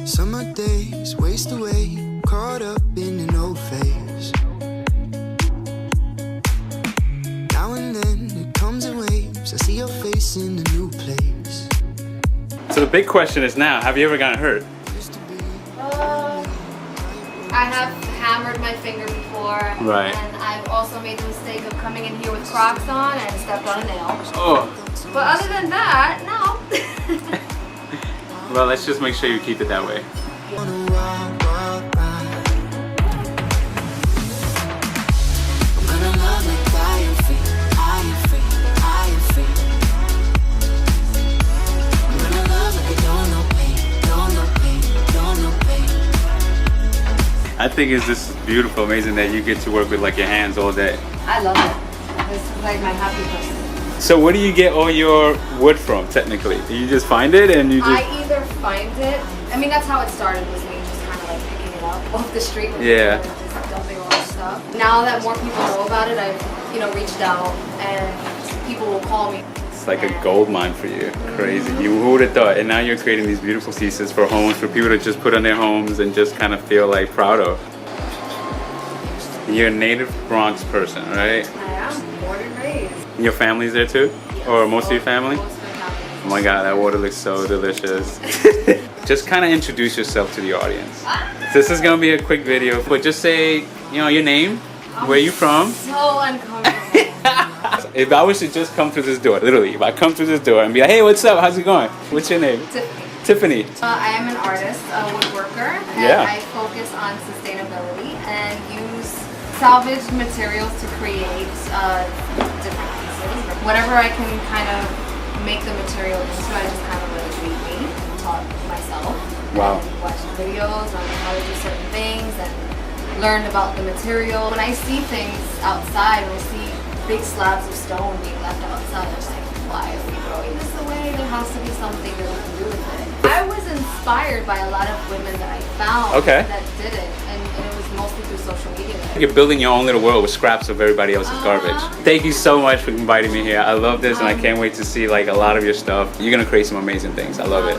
Summer days waste away, caught up in an old phase. Now and then it comes in waves, I see your face in a new place. So the big question is now, have you ever gotten hurt? I have hammered my finger before, Right. and I've also made the mistake of coming in here with Crocs on and stepped on a nail. Oh. But other than that, no. Well, let's just make sure you keep it that way. On a wild, wild ride. I'm gonna love like I am free, I am free, I am free. I'm gonna love like I don't know pain, don't know pain, don't know pain. I think it's just beautiful, amazing that you get to work with like your hands all day. I love it. This is like my happy place. So where do you get all your wood from, technically? Do you just find it and you just... I either find it, I mean that's how it started, was me just kind of like picking it up off the street and Yeah. just dumping all this stuff. Now that more people know about it, I've reached out and people will call me. It's like a gold mine for you. Crazy. Who would have thought? And now you're creating these beautiful pieces for homes, for people to just put on their homes and just kind of feel like proud of. You're a native Bronx person, right? I am born and raised. Your family's there too? Yes. Or most of your family? Most of my family. Oh my god, that water looks so delicious. Just kind of introduce yourself to the audience. This is gonna be a quick video, but just say, your name, where you from. So uncomfortable. If I was to just come through this door, literally, if I come through this door and be like, hey, what's up, how's it going? What's your name? Tiffany. Tiffany. I am an artist, a woodworker, and Yeah. I focus on sustainability and use salvaged materials to create different pieces. Whatever I can kind of make the material into, I just kind of let it lead me. Taught myself. Wow. And watched videos on how to do certain things and learned about the material. When I see things outside, when I see big slabs of stone being left outside, I'm like, why are we throwing this away? There has to be something that we can do with it. I was inspired by a lot of women that I found that did it, and it was mostly through social media. You're building your own little world with scraps of everybody else's garbage. Thank you so much for inviting me here. I love this and I can't wait to see like a lot of your stuff. You're gonna create some amazing things. I love it.